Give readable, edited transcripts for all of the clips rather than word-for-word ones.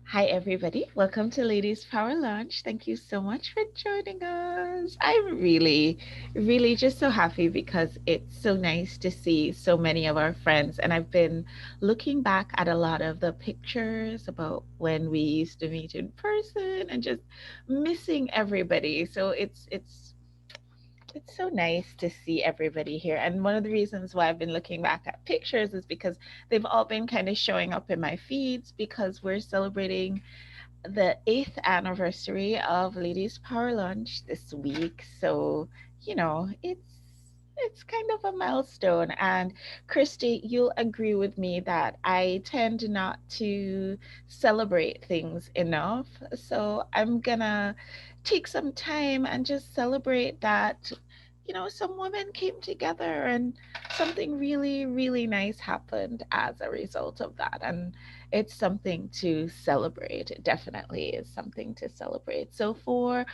Hi, everybody. Welcome to Ladies Power Lunch. Thank you so much for joining us. I'm really just so happy because it's so nice to see so many of our friends. And I've been looking back at a lot of the pictures about when we used to meet in person and just missing everybody. So it's so nice to see everybody here. And one of the reasons why I've been looking back at pictures is because they've all been kind of showing up in my feeds because we're celebrating the 8th anniversary of Ladies Power Lunch this week. So, it's kind of a milestone. And Christy, you'll agree with me that I tend not to celebrate things enough. So I'm gonna take some time and just celebrate that, some women came together and something really nice happened as a result of that. And it's something to celebrate. It definitely is something to celebrate. So for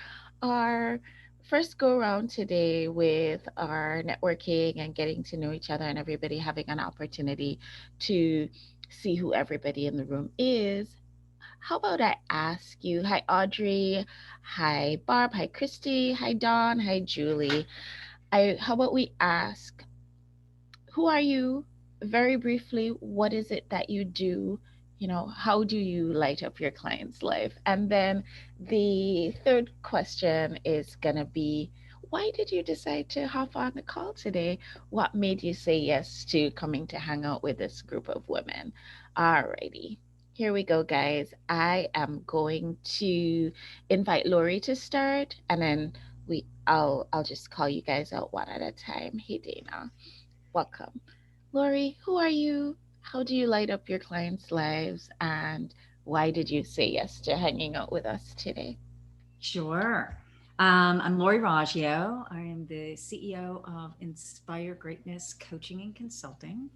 our first go around today with our networking and getting to know each other and everybody having an opportunity to see who everybody in the room is, how about I ask you, hi Audrey, hi Barb, hi Christy, hi Dawn, hi Julie. How about we ask, who are you? Very briefly, what is it that you do? How do you light up your client's life? And then the third question is going to be, why did you decide to hop on the call today? What made you say yes to coming to hang out with this group of women? Alrighty. Here we go, guys. I am going to invite Lori to start, and then I'll just call you guys out one at a time. Hey, Dana. Welcome. Lori, who are you? How do you light up your clients' lives? And why did you say yes to hanging out with us today? Sure. I'm Lori Raggio. I am the CEO of Inspire Greatness Coaching and Consulting.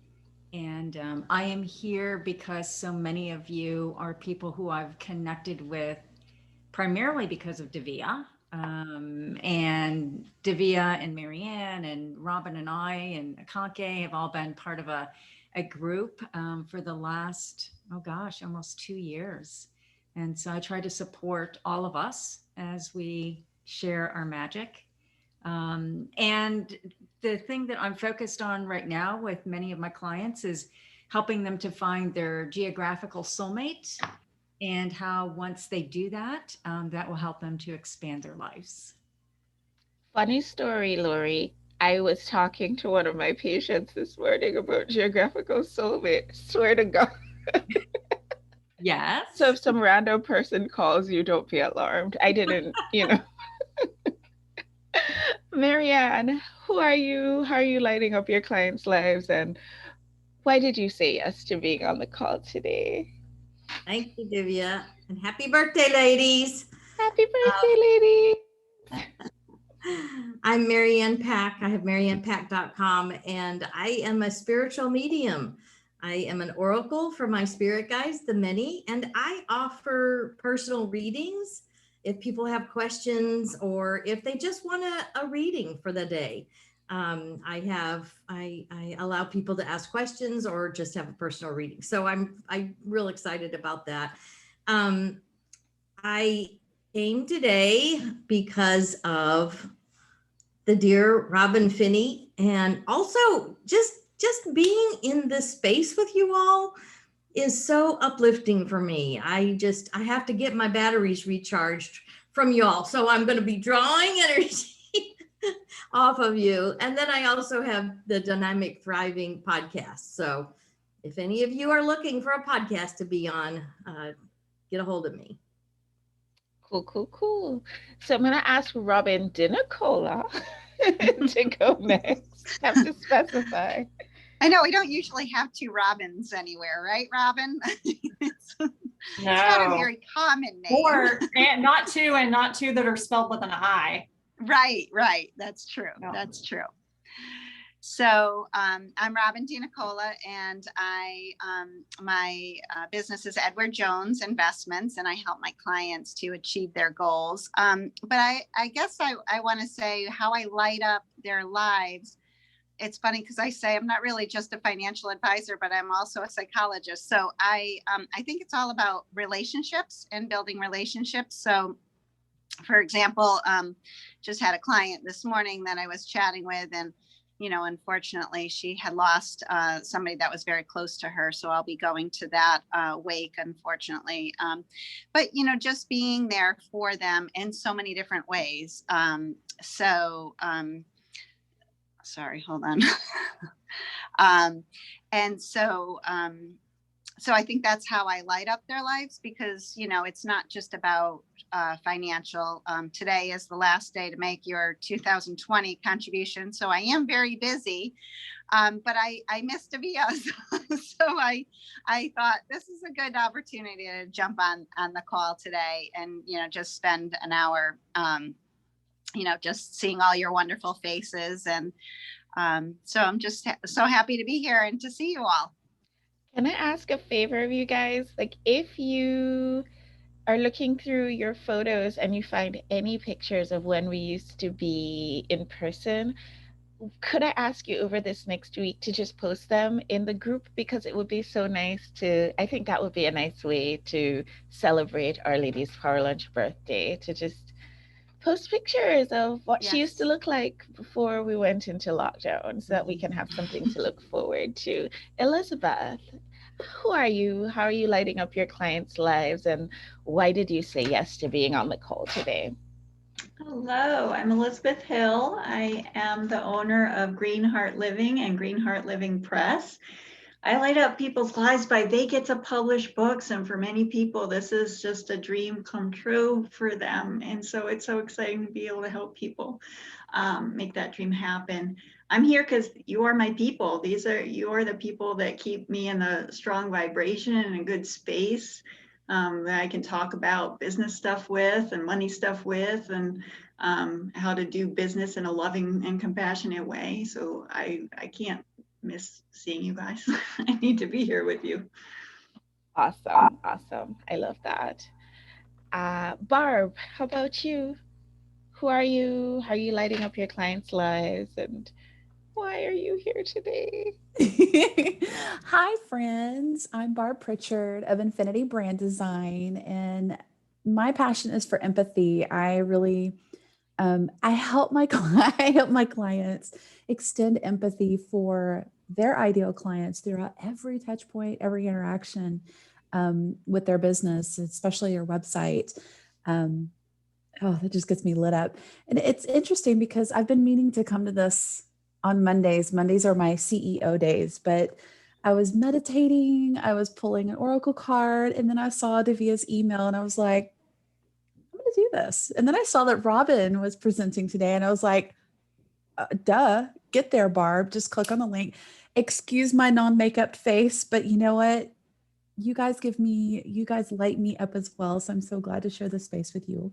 And I am here because so many of you are people who I've connected with primarily because of Davia. And Davia and Marianne and Robin and I and Akanke have all been part of a group for the last, oh gosh, almost 2 years. And so I try to support all of us as we share our magic. And the thing that I'm focused on right now with many of my clients is helping them to find their geographical soulmate and how once they do that, that will help them to expand their lives. Funny story, Lori. I was talking to one of my patients this morning about geographical soulmate. Swear to God. So Yes. if some random person calls you, don't be alarmed. I didn't. Marianne, who are you? How are you lighting up your clients' lives? And why did you say yes to being on the call today? Thank you, Divya. And happy birthday, ladies. Happy birthday, lady. I'm Marianne Pack. I have mariannepack.com, and I am a spiritual medium. I am an oracle for my spirit guides, the many, and I offer personal readings if people have questions or if they just want a reading for the day. I allow people to ask questions or just have a personal reading. So I'm real excited about that. Um, I came today because of the dear Robin Finney, and also just being in this space with you all is so uplifting for me. I have to get my batteries recharged from you all. So I'm going to be drawing energy off of you. And then I also have the Dynamic Thriving podcast. So if any of you are looking for a podcast to be on, get a hold of me. Cool, cool, cool. So I'm gonna ask Robin Dinacola to go next. Have to specify. I know we don't usually have two Robins anywhere, right, Robin? It's not a No. very common name. Or and not two that are spelled with an I. Right. That's true. No. That's true. So I'm Robin DiNicola, and my business is Edward Jones Investments, and I help my clients to achieve their goals. But I guess I want to say how I light up their lives. it's funny because I say I'm not really just a financial advisor, but I'm also a psychologist. So I think it's all about relationships and building relationships. So, for example, just had a client this morning that I was chatting with, and unfortunately, she had lost somebody that was very close to her. So I'll be going to that wake, unfortunately. But just being there for them in so many different ways. Sorry, hold on. And so I think that's how I light up their lives, because it's not just about financial. Today is the last day to make your 2020 contribution, so I am very busy, but I missed Davia, so I thought this is a good opportunity to jump on the call today and just spend an hour just seeing all your wonderful faces. And so I'm just so happy to be here and to see you all. Can I ask a favor of you guys? Like, if you are looking through your photos and you find any pictures of when we used to be in person, could I ask you over this next week to just post them in the group? Because it would be so nice I think that would be a nice way to celebrate Our Ladies Power Lunch birthday, to just post pictures of what she used to look like before we went into lockdown, so that we can have something to look forward to. Elizabeth, who are you? How are you lighting up your clients' lives? And why did you say yes to being on the call today? Hello, I'm Elizabeth Hill. I am the owner of Green Heart Living and Green Heart Living Press. I light up people's lives by they get to publish books, and for many people this is just a dream come true for them, and so it's so exciting to be able to help people make that dream happen. I'm here because you are my people. You are the people that keep me in a strong vibration and a good space that I can talk about business stuff with and money stuff with, and how to do business in a loving and compassionate way. So I can't miss seeing you guys. I need to be here with you. Awesome. I love that. Barb, how about you? Who are you? How are you lighting up your clients' lives? And why are you here today? Hi, friends. I'm Barb Pritchard of Infinity Brand Design, and my passion is for empathy. I really, I help my clients extend empathy for their ideal clients throughout every touch point, every interaction with their business, especially your website. That just gets me lit up. And it's interesting because I've been meaning to come to this on Mondays. Mondays are my CEO days, but I was meditating, I was pulling an oracle card, and then I saw Davia's email and I was like, I'm going to do this. And then I saw that Robin was presenting today and I was like, duh, get there, Barb. Just click on the link. Excuse my non-makeup face, but you know what? You guys light me up as well. So I'm so glad to share this space with you.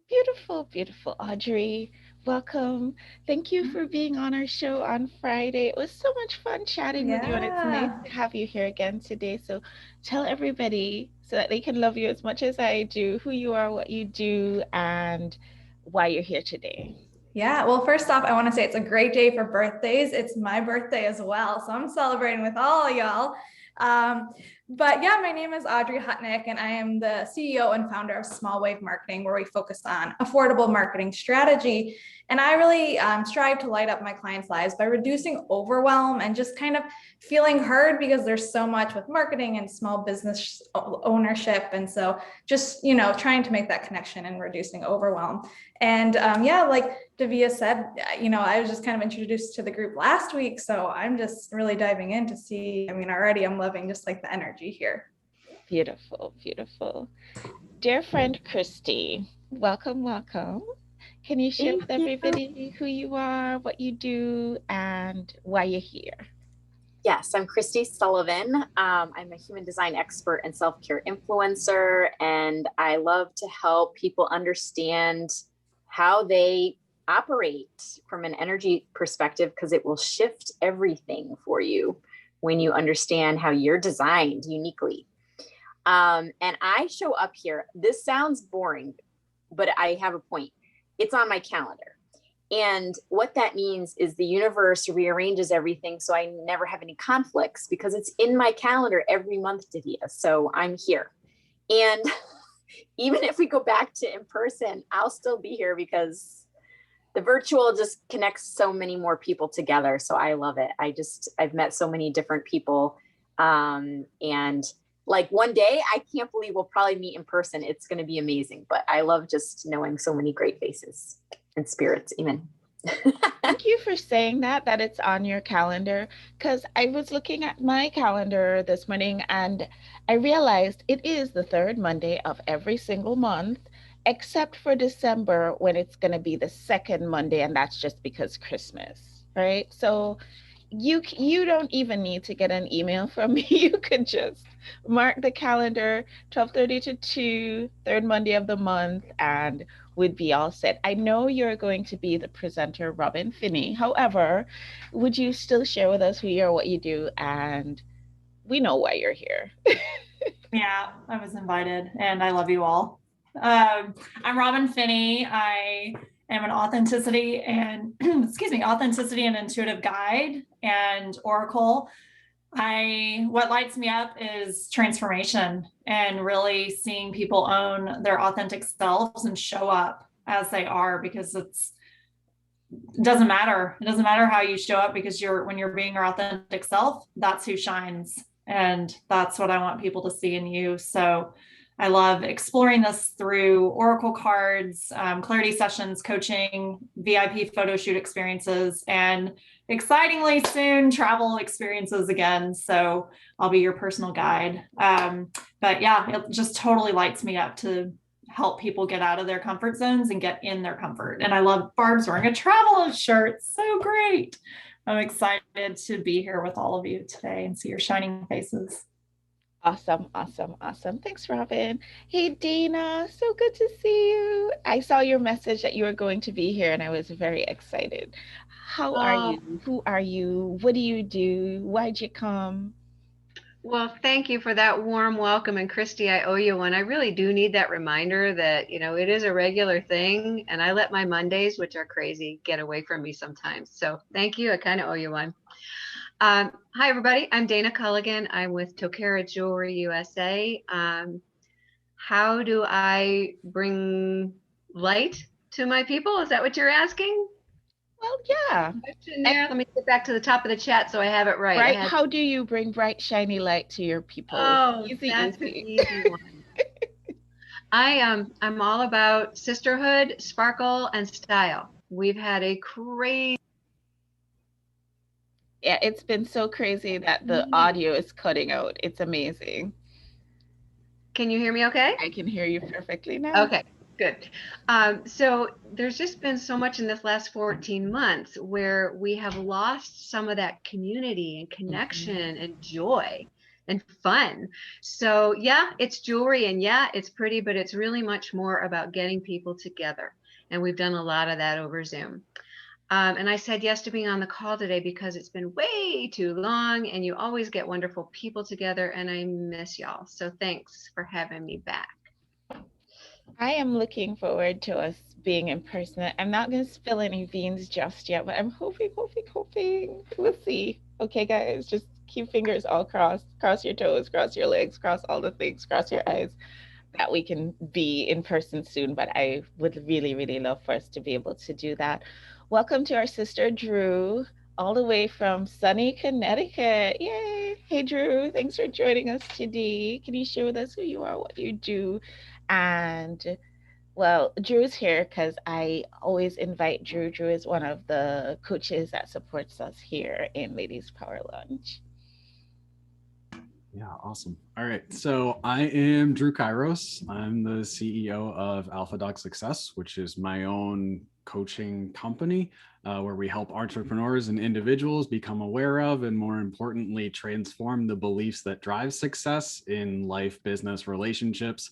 Beautiful, beautiful Audrey. Welcome. Thank you for being on our show on Friday. It was so much fun chatting with you, and it's nice to have you here again today. So tell everybody, so that they can love you as much as I do, who you are, what you do, and why you're here today. Yeah, well, first off, I want to say it's a great day for birthdays. It's my birthday as well, so I'm celebrating with all y'all. But yeah, my name is Audrey Hutnick, and I am the CEO and founder of Small Wave Marketing, where we focus on affordable marketing strategy. And I really strive to light up my clients' lives by reducing overwhelm and just kind of feeling heard, because there's so much with marketing and small business ownership. And so just, trying to make that connection and reducing overwhelm. And like Davia said, I was just kind of introduced to the group last week. So I'm just really diving in to see, already I'm loving just like the energy here. Beautiful, beautiful. Dear friend Christy, welcome. Can you share with everybody who you are, what you do, and why you're here? Yes, I'm Christy Sullivan. I'm a human design expert and self-care influencer, and I love to help people understand how they operate from an energy perspective, because it will shift everything for you when you understand how you're designed uniquely. And I show up here. This sounds boring, but I have a point. It's on my calendar. And what that means is the universe rearranges everything so I never have any conflicts because it's in my calendar every month, Davia. So I'm here. And even if we go back to in person, I'll still be here because the virtual just connects so many more people together. So I love it. I've met so many different people. And like one day, I can't believe we'll probably meet in person. It's going to be amazing. But I love just knowing so many great faces and spirits, even. Thank you for saying that it's on your calendar, because I was looking at my calendar this morning and I realized it is the third Monday of every single month, except for December when it's going to be the second Monday, and that's just because Christmas, right? So you don't even need to get an email from me. You could just mark the calendar 12:30 to 2, third Monday of the month, and would be all set. I know you're going to be the presenter, Robin Finney. However, would you still share with us who you are, what you do, and we know why you're here. Yeah, I was invited and I love you all. I'm Robin Finney. I am an authenticity and authenticity and intuitive guide and oracle. What lights me up is transformation and really seeing people own their authentic selves and show up as they are, because it doesn't matter. It doesn't matter how you show up, because when you're being your authentic self, that's who shines. And that's what I want people to see in you. So I love exploring this through oracle cards, clarity sessions, coaching, VIP photo shoot experiences, and excitingly soon travel experiences again. So I'll be your personal guide. But yeah, it just totally lights me up to help people get out of their comfort zones and get in their comfort. And I love Barb's wearing a travel shirt. So great. I'm excited to be here with all of you today and see your shining faces. Awesome. Thanks, Robin. Hey, Dana, so good to see you. I saw your message that you were going to be here and I was very excited. How are you? Who are you? What do you do? Why'd you come? Well, thank you for that warm welcome. And Christy, I owe you one. I really do need that reminder that, it is a regular thing. And I let my Mondays, which are crazy, get away from me sometimes. So thank you. I kind of owe you one. Hi, everybody. I'm Dana Culligan. I'm with Tokara Jewelry USA. How do I bring light to my people? Is that what you're asking? Well, yeah. There. Let me get back to the top of the chat so I have it right. Right. How do you bring bright, shiny light to your people? Oh, that's an easy one. I'm all about sisterhood, sparkle, and style. We've had a crazy. Yeah, it's been so crazy that the audio is cutting out. It's amazing. Can you hear me okay? I can hear you perfectly now. Okay, good. So there's just been so much in this last 14 months where we have lost some of that community and connection and joy and fun. So yeah, it's jewelry and yeah, it's pretty, but it's really much more about getting people together. And we've done a lot of that over Zoom. And I said yes to being on the call today because it's been way too long and you always get wonderful people together and I miss y'all. So thanks for having me back. I am looking forward to us being in person. I'm not going to spill any beans just yet, but I'm hoping. We'll see. Okay, guys, just keep fingers all crossed. Cross your toes, cross your legs, cross all the things, cross your eyes, that we can be in person soon. But I would really, really love for us to be able to do that. Welcome to our sister, Drew, all the way from sunny Connecticut. Yay. Hey, Drew, thanks for joining us today. Can you share with us who you are, what you do? And well, Drew's here because I always invite Drew. Drew is one of the coaches that supports us here in Ladies Power Lunch. Yeah, awesome. All right. So I am Drew Kairos. I'm the CEO of Alpha Dog Success, which is my own coaching company where we help entrepreneurs and individuals become aware of and, more importantly, transform the beliefs that drive success in life, business, relationships.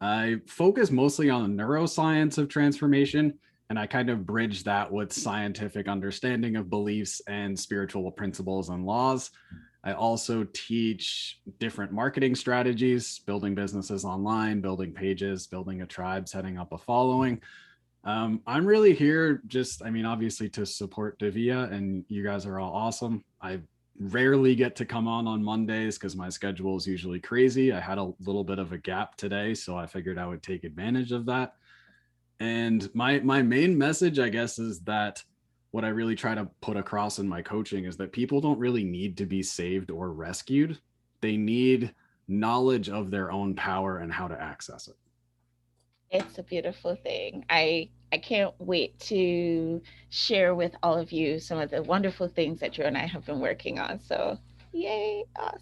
I focus mostly on the neuroscience of transformation, and I kind of bridge that with scientific understanding of beliefs and spiritual principles and laws. I also teach different marketing strategies, building businesses online, building pages, building a tribe, setting up a following. I'm really here just, I mean, obviously to support Davia, and you guys are all awesome. I rarely get to come on Mondays because my schedule is usually crazy. I had a little bit of a gap today, so I figured I would take advantage of that. And my main message, I guess, is that what I really try to put across in my coaching is that people don't really need to be saved or rescued. They need knowledge of their own power and how to access it. It's a beautiful thing. I can't wait to share with all of you some of the wonderful things that Drew and I have been working on. So, yay, us.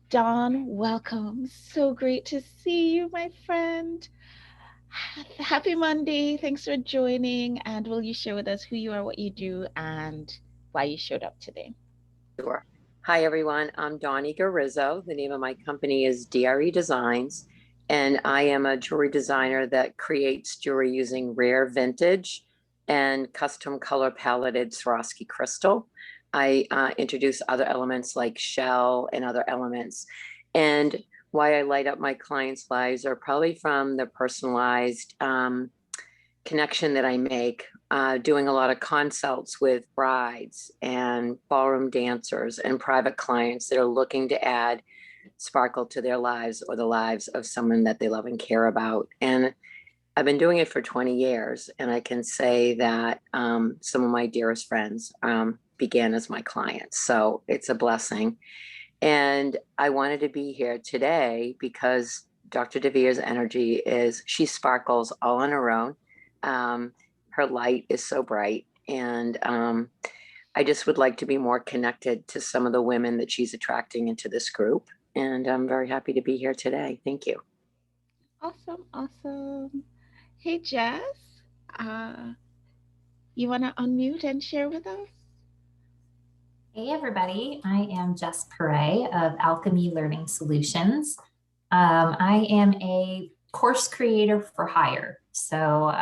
Dawn, welcome. So great to see you, my friend. Happy Monday. Thanks for joining. And will you share with us who you are, what you do, and why you showed up today? Sure. Hi, everyone. I'm Donnie Garizzo. The name of my company is DRE Designs, and I am a jewelry designer that creates jewelry using rare vintage and custom color paletted Swarovski crystal. I introduce other elements like shell and other elements. And why I light up my clients' lives are probably from the personalized connection that I make, doing a lot of consults with brides and ballroom dancers and private clients that are looking to add sparkle to their lives or the lives of someone that they love and care about. And I've been doing it for 20 years. And I can say that some of my dearest friends began as my clients. So it's a blessing. And I wanted to be here today because Dr. Davia's energy is, she sparkles all on her own. Her light is so bright. And I just would like to be more connected to some of the women that she's attracting into this group. And I'm very happy to be here today. Thank you. Awesome, awesome. Hey, Jess, you want to unmute and share with us? Hey, everybody. I am Jess Perret of Alchemy Learning Solutions. I am a course creator for hire. So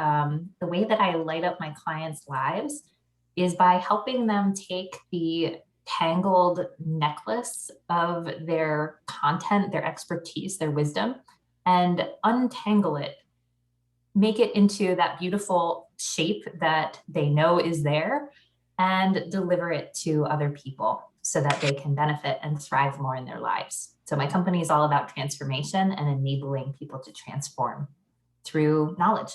the way that I light up my clients' lives is by helping them take the tangled necklace of their content, their expertise, their wisdom, and untangle it, make it into that beautiful shape that they know is there, and deliver it to other people so that they can benefit and thrive more in their lives. So my company is all about transformation and enabling people to transform through knowledge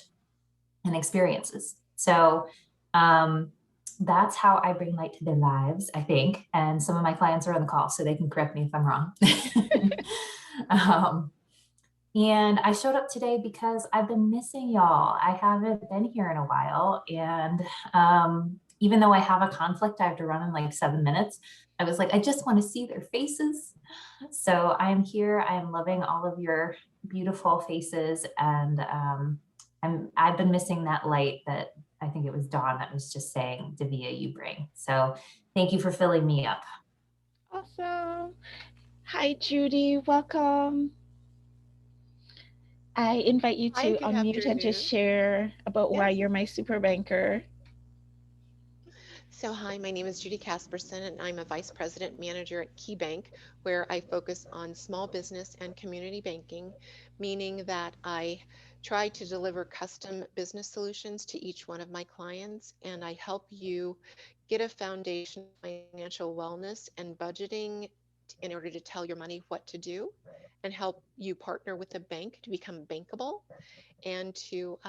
and experiences. So that's how I bring light to their lives, I think. And some of my clients are on the call, so they can correct me if I'm wrong. And I showed up today because I've been missing y'all. I haven't been here in a while. And even though I have a conflict I have to run in like 7 minutes, I was like, I just want to see their faces. So I'm here. I'm loving all of your beautiful faces. And I've been missing that light that I think it was Dawn that was just saying, Davia, you bring. So thank you for filling me up. Awesome. Hi, Judy. Welcome. I invite you to unmute and just share about why you're my super banker. So hi, my name is Judy Casperson, and I'm a Vice President Manager at KeyBank, where I focus on small business and community banking, meaning that I try to deliver custom business solutions to each one of my clients, and I help you get a foundation of financial wellness and budgeting in order to tell your money what to do, and help you partner with a bank to become bankable and to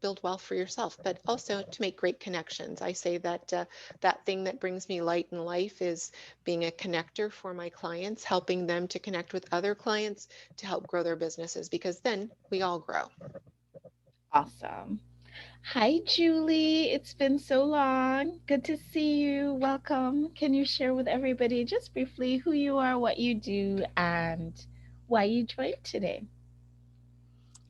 build wealth for yourself, but also to make great connections. I say that that thing that brings me light in life is being a connector for my clients, helping them to connect with other clients to help grow their businesses, because then we all grow. Awesome. Hi, Julie. It's been so long. Good to see you. Welcome. Can you share with everybody just briefly who you are, what you do, and why you joined today?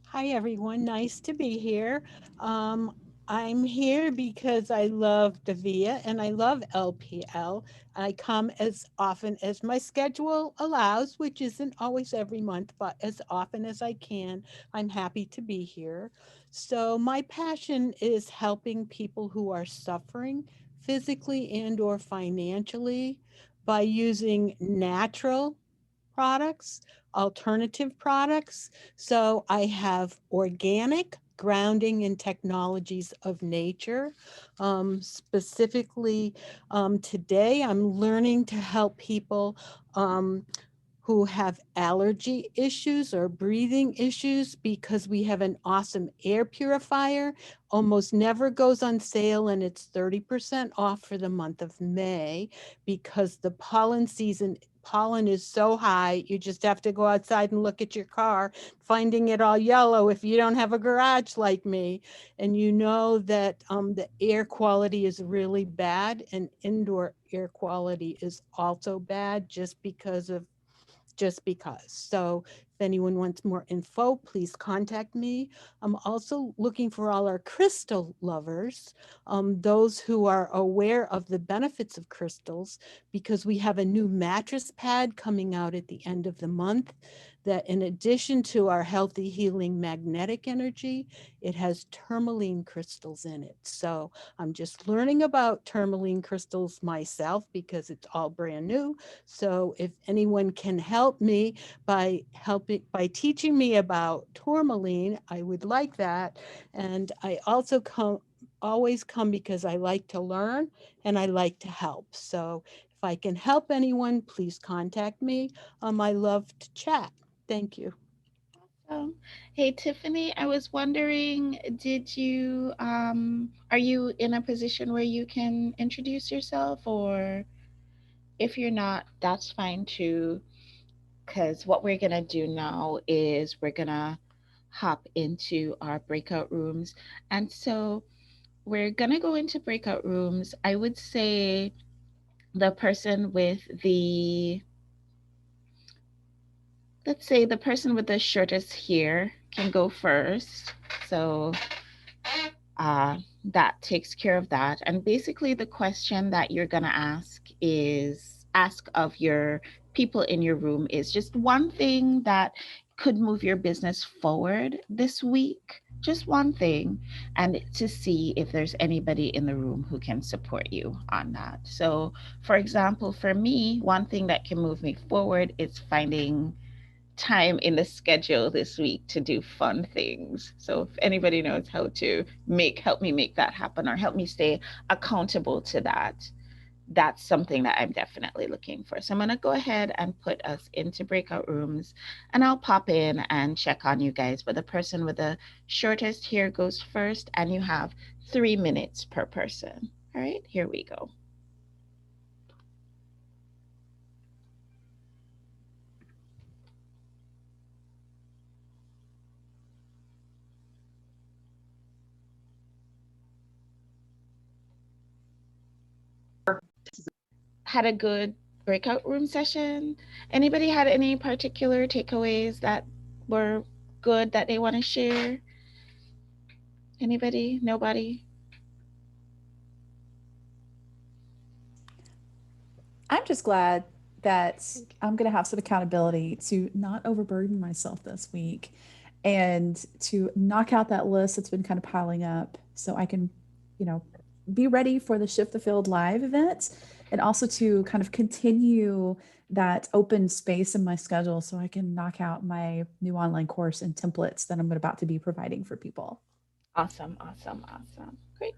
Hi, everyone. Nice to be here. I'm here because I love Davia and I love LPL. I come as often as my schedule allows, which isn't always every month, but as often as I can. I'm happy to be here. So my passion is helping people who are suffering physically and or financially by using natural products, alternative products. So I have organic grounding in technologies of nature. Specifically, today I'm learning to help people who have allergy issues or breathing issues, because we have an awesome air purifier, almost never goes on sale, and it's 30% off for the month of May, because the pollen is so high, you just have to go outside and look at your car, finding it all yellow if you don't have a garage like me. And you know that the air quality is really bad, and indoor air quality is also bad just because. So if anyone wants more info, please contact me. I'm also looking for all our crystal lovers, those who are aware of the benefits of crystals, because we have a new mattress pad coming out at the end of the month that, in addition to our healthy healing magnetic energy, it has tourmaline crystals in it. So I'm just learning about tourmaline crystals myself because it's all brand new. So if anyone can help me by teaching me about tourmaline, I would like that. And I also always come because I like to learn and I like to help. So if I can help anyone, please contact me. I love to chat. Thank you. Hey, Tiffany, I was wondering, are you in a position where you can introduce yourself? Or if you're not, that's fine too, because what we're going to do now is we're going to hop into our breakout rooms. And so we're going to go into breakout rooms. I would say the person with let's say the person with the shortest hair can go first. So that takes care of that. And basically the question that you're going to ask of your people in your room is just one thing that could move your business forward this week, just one thing, and to see if there's anybody in the room who can support you on that. So for example, for me, one thing that can move me forward is finding time in the schedule this week to do fun things. So if anybody knows how to help me make that happen, or help me stay accountable to that, that's something that I'm definitely looking for. So I'm going to go ahead and put us into breakout rooms, and I'll pop in and check on you guys. But the person with the shortest hair goes first, and you have 3 minutes per person. All right, here we go. Had a good breakout room session? Anybody had any particular takeaways that were good that they want to share? Anybody? Nobody? I'm just glad that I'm going to have some accountability to not overburden myself this week, and to knock out that list that's been kind of piling up, so I can, be ready for the Shift the Field live event, and also to kind of continue that open space in my schedule so I can knock out my new online course and templates that I'm about to be providing for people. Awesome. Great.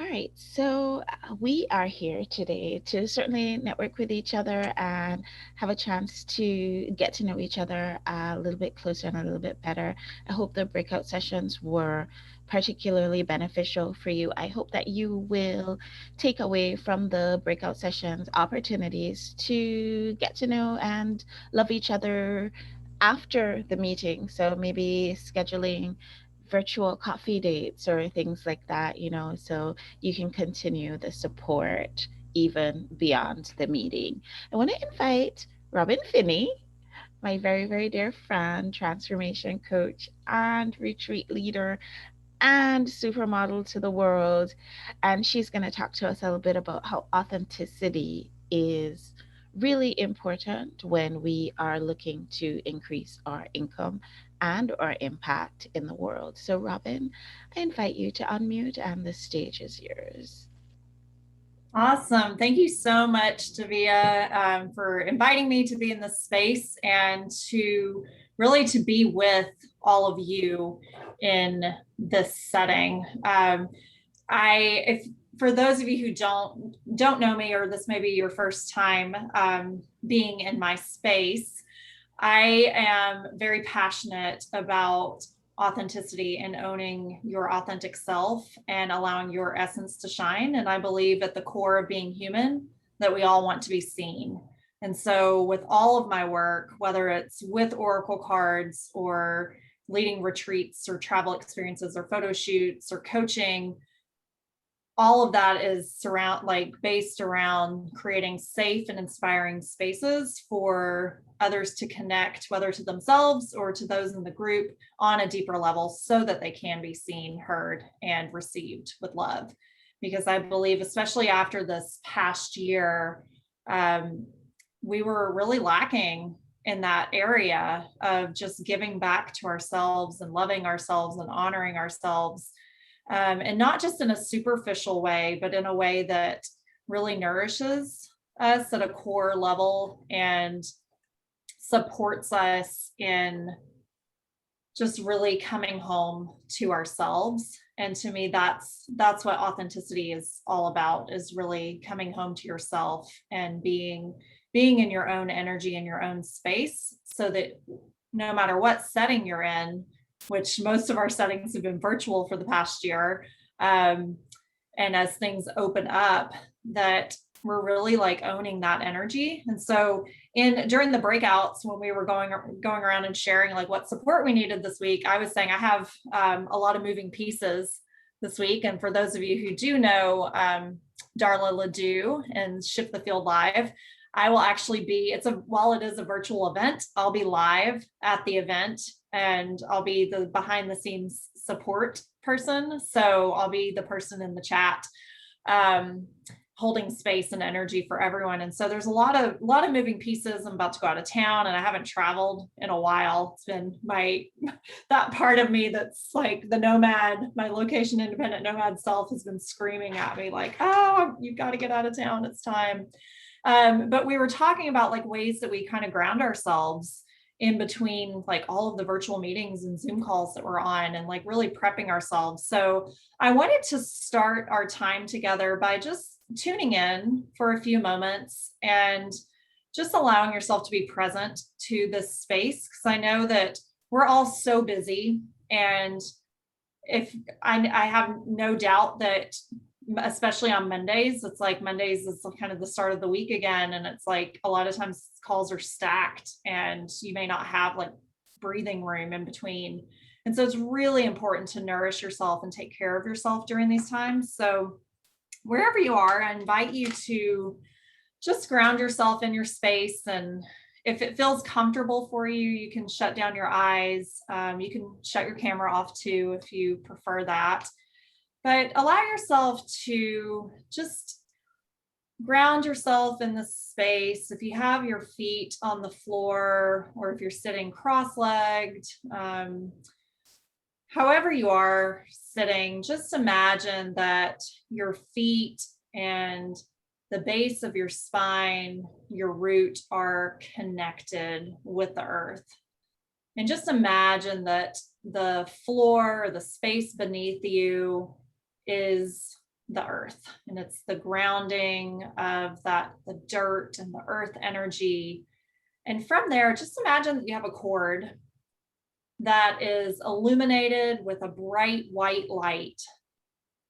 All right, so we are here today to certainly network with each other and have a chance to get to know each other a little bit closer and a little bit better. I hope the breakout sessions were particularly beneficial for you. I hope that you will take away from the breakout sessions opportunities to get to know and love each other after the meeting. So maybe scheduling virtual coffee dates or things like that, so you can continue the support even beyond the meeting. I want to invite Robin Finney, my very, very dear friend, transformation coach and retreat leader and supermodel to the world. And she's going to talk to us a little bit about how authenticity is really important when we are looking to increase our income and our impact in the world. So Robin, I invite you to unmute and the stage is yours. Awesome. Thank you so much, Davia, for inviting me to be in this space and to be with all of you in this setting. For those of you who don't know me, or this may be your first time being in my space, I am very passionate about authenticity and owning your authentic self and allowing your essence to shine. And I believe at the core of being human that we all want to be seen. And so with all of my work, whether it's with Oracle cards or leading retreats or travel experiences or photo shoots or coaching, all of that is based around creating safe and inspiring spaces for others to connect, whether to themselves or to those in the group on a deeper level, so that they can be seen, heard, and received with love. Because I believe, especially after this past year, we were really lacking in that area of just giving back to ourselves and loving ourselves and honoring ourselves. And not just in a superficial way, but in a way that really nourishes us at a core level and supports us in just really coming home to ourselves. And to me, that's what authenticity is all about, is really coming home to yourself and being in your own energy, in your own space, so that no matter what setting you're in, which most of our settings have been virtual for the past year. And as things open up, that we're really like owning that energy. And so during the breakouts, when we were going around and sharing like what support we needed this week, I was saying I have a lot of moving pieces this week. And for those of you who do know Darla Ledoux and Shift the Field Live, I will actually be, while it is a virtual event, I'll be live at the event, and I'll be the behind the scenes support person. So I'll be the person in the chat, holding space and energy for everyone. And so there's a lot of moving pieces. I'm about to go out of town and I haven't traveled in a while. It's been that part of me that's like the nomad, my location independent nomad self has been screaming at me like, oh, you've got to get out of town. It's time. But we were talking about like ways that we kind of ground ourselves in between like all of the virtual meetings and Zoom calls that we're on, and like really prepping ourselves. So I wanted to start our time together by just tuning in for a few moments and just allowing yourself to be present to this space. Because I know that we're all so busy, and if I have no doubt that especially on Mondays, it's like Mondays is kind of the start of the week again. And it's like a lot of times calls are stacked and you may not have like breathing room in between. And so it's really important to nourish yourself and take care of yourself during these times. So wherever you are, I invite you to just ground yourself in your space. And if it feels comfortable for you, you can shut down your eyes. You can shut your camera off too, if you prefer that. But allow yourself to just ground yourself in the space. If you have your feet on the floor, or if you're sitting cross-legged, however you are sitting, just imagine that your feet and the base of your spine, your root, are connected with the earth. And just imagine that the floor, the space beneath you, is the earth, and it's the grounding of that, the dirt and the earth energy. And from there, just imagine that you have a cord that is illuminated with a bright white light,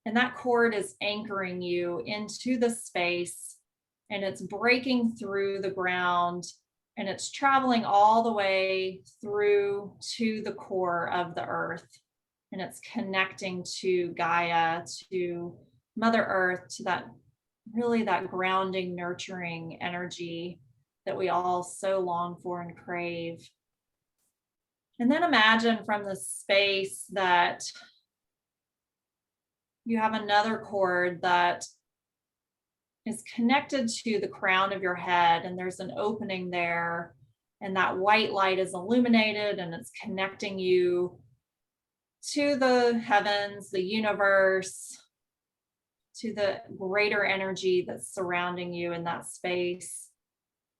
and that cord is anchoring you into the space, and it's breaking through the ground, and it's traveling all the way through to the core of the earth. And it's connecting to Gaia, to Mother Earth, to that grounding, nurturing energy that we all so long for and crave. And then imagine from the space that you have another cord that is connected to the crown of your head, and there's an opening there, and that white light is illuminated, and it's connecting you to the heavens, the universe, to the greater energy that's surrounding you in that space.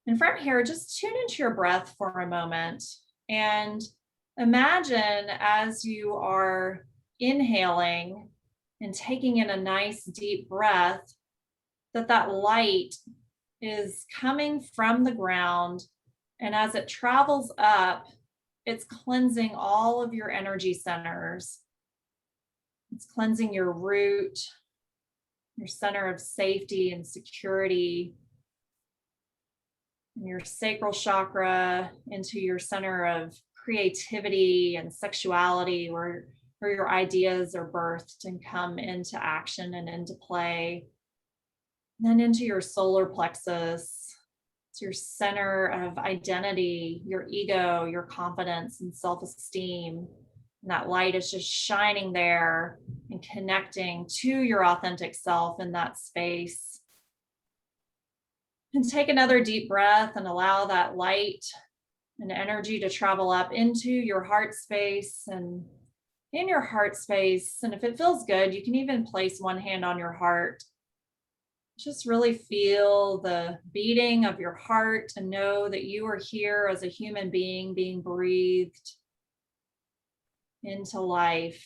And from here, just tune into your breath for a moment and imagine as you are inhaling and taking in a nice deep breath, that light is coming from the ground. And as it travels up, it's cleansing all of your energy centers. It's cleansing your root, your center of safety and security, and your sacral chakra into your center of creativity and sexuality, where your ideas are birthed and come into action and into play. And then into your solar plexus. It's your center of identity, your ego, your confidence and self-esteem. And that light is just shining there and connecting to your authentic self in that space. And take another deep breath and allow that light and energy to travel up into your heart space. And in your heart space, and if it feels good, you can even place one hand on your heart. Just really feel the beating of your heart and know that you are here as a human being being breathed into life,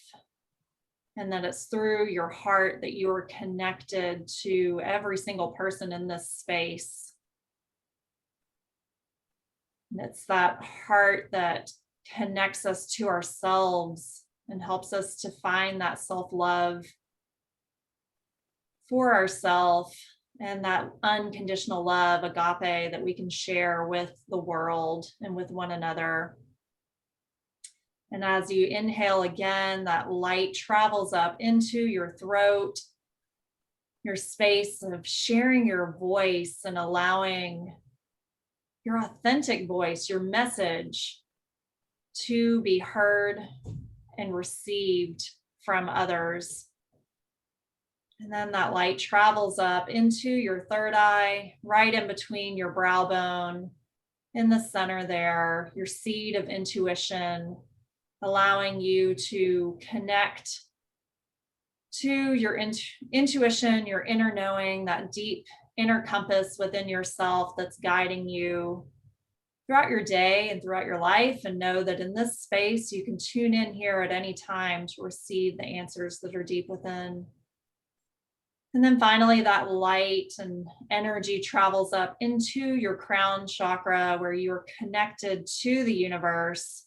and that it's through your heart that you are connected to every single person in this space. And it's that heart that connects us to ourselves and helps us to find that self-love for ourselves and that unconditional love, agape, that we can share with the world and with one another. And as you inhale again, that light travels up into your throat, your space of sharing your voice and allowing your authentic voice, your message, to be heard and received from others. And then that light travels up into your third eye, right in between your brow bone, in the center there, your seed of intuition, allowing you to connect to your intuition, your inner knowing, that deep inner compass within yourself that's guiding you throughout your day and throughout your life. And know that in this space, you can tune in here at any time to receive the answers that are deep within. And then finally, that light and energy travels up into your crown chakra, where you are connected to the universe,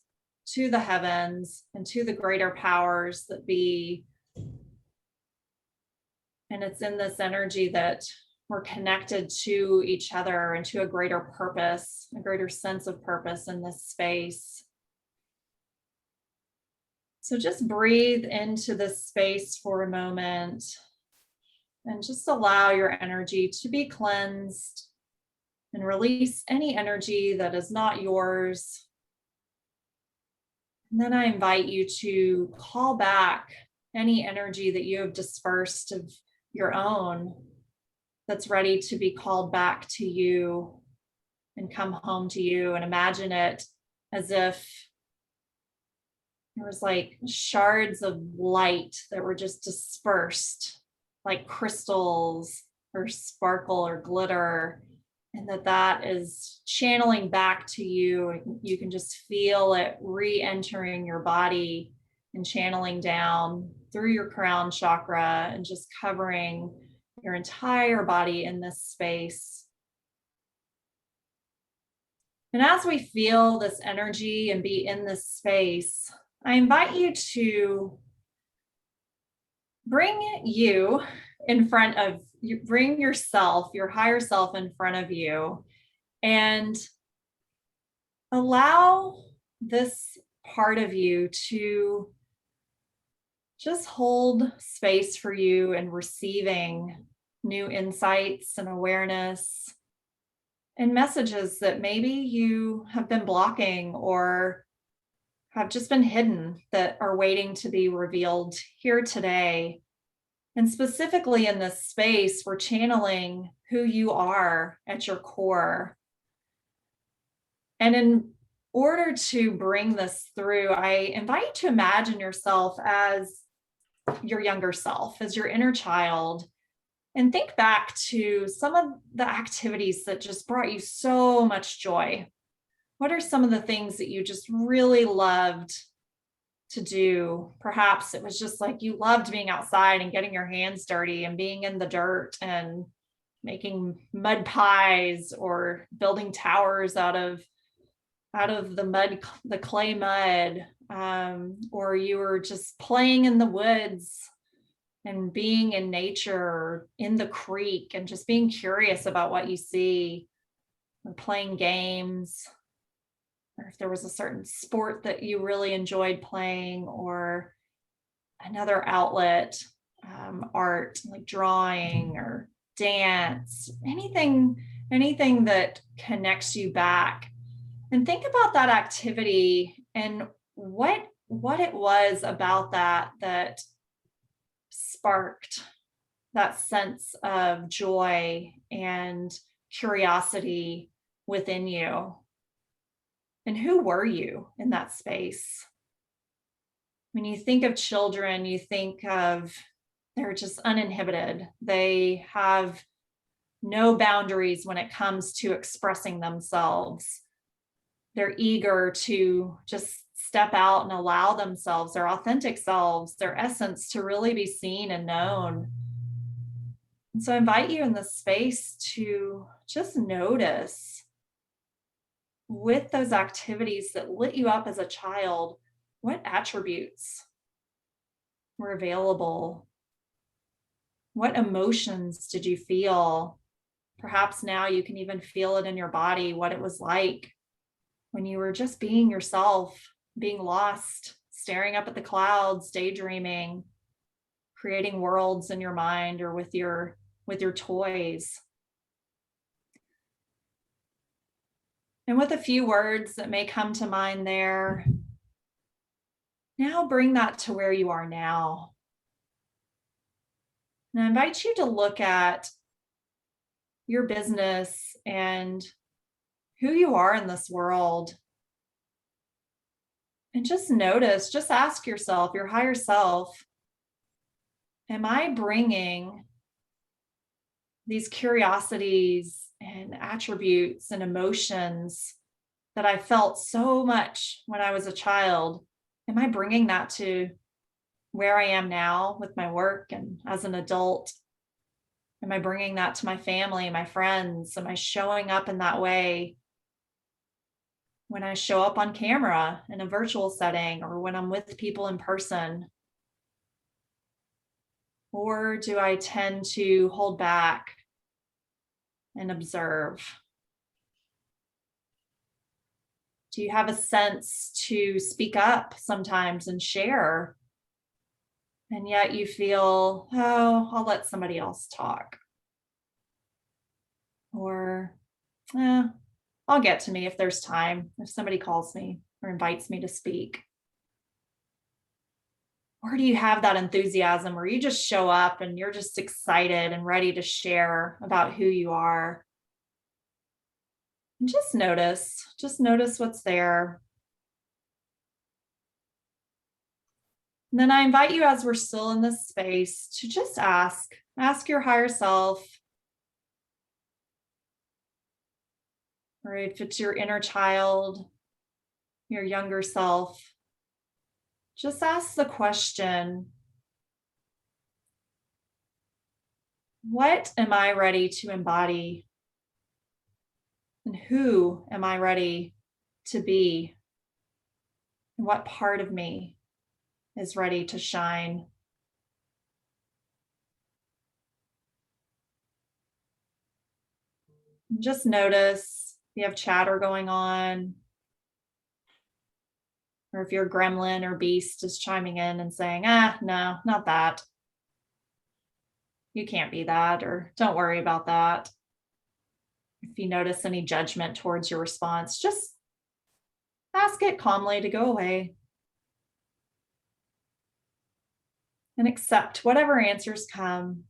to the heavens, and to the greater powers that be. And it's in this energy that we're connected to each other and to a greater purpose, a greater sense of purpose in this space. So just breathe into this space for a moment. And just allow your energy to be cleansed and release any energy that is not yours. And then I invite you to call back any energy that you have dispersed of your own that's ready to be called back to you and come home to you. And imagine it as if there was like shards of light that were just dispersed, like crystals or sparkle or glitter, and that is channeling back to you. You can just feel it re-entering your body and channeling down through your crown chakra and just covering your entire body in this space. And as we feel this energy and be in this space, I invite you to bring you in front of you, bring yourself, your higher self in front of you, and allow this part of you to just hold space for you and receiving new insights and awareness and messages that maybe you have been blocking or have just been hidden that are waiting to be revealed here today. And specifically in this space, we're channeling who you are at your core. And in order to bring this through, I invite you to imagine yourself as your younger self, as your inner child, and think back to some of the activities that just brought you so much joy. what are some of the things that you just really loved to do? Perhaps it was just like you loved being outside and getting your hands dirty and being in the dirt and making mud pies or building towers out of the mud, the clay mud, or you were just playing in the woods and being in nature, in the creek, and just being curious about what you see, or playing games, or if there was a certain sport that you really enjoyed playing, or another outlet, art like drawing or dance, anything that connects you back. And think about that activity and what it was about that sparked that sense of joy and curiosity within you. And who were you in that space? When you think of children, you think of they're just uninhibited. They have no boundaries when it comes to expressing themselves. They're eager to just step out and allow themselves, their authentic selves, their essence to really be seen and known. And so I invite you in this space to just notice with those activities that lit you up as a child, what attributes were available? What emotions did you feel? Perhaps now you can even feel it in your body, what it was like when you were just being yourself, being lost, staring up at the clouds, daydreaming, creating worlds in your mind or with your toys. And with a few words that may come to mind there, now bring that to where you are now. And I invite you to look at your business and who you are in this world. And just notice, just ask yourself, your higher self, am I bringing these curiosities and attributes and emotions that I felt so much when I was a child? Am I bringing that to where I am now with my work and as an adult? Am I bringing that to my family, my friends? Am I showing up in that way when I show up on camera in a virtual setting or when I'm with people in person? Or do I tend to hold back and observe? Do you have a sense to speak up sometimes and share? And yet you feel, oh, I'll let somebody else talk. Or, I'll get to me if there's time, if somebody calls me or invites me to speak. Or do you have that enthusiasm where you just show up and you're just excited and ready to share about who you are? And just notice what's there. And then I invite you, as we're still in this space, to just ask your higher self, or if it's your inner child, your younger self, just ask the question, what am I ready to embody? And who am I ready to be? And what part of me is ready to shine? Just notice if you have chatter going on, or if your gremlin or beast is chiming in and saying, no, not that. You can't be that, or don't worry about that. If you notice any judgment towards your response, just ask it calmly to go away. And accept whatever answers come.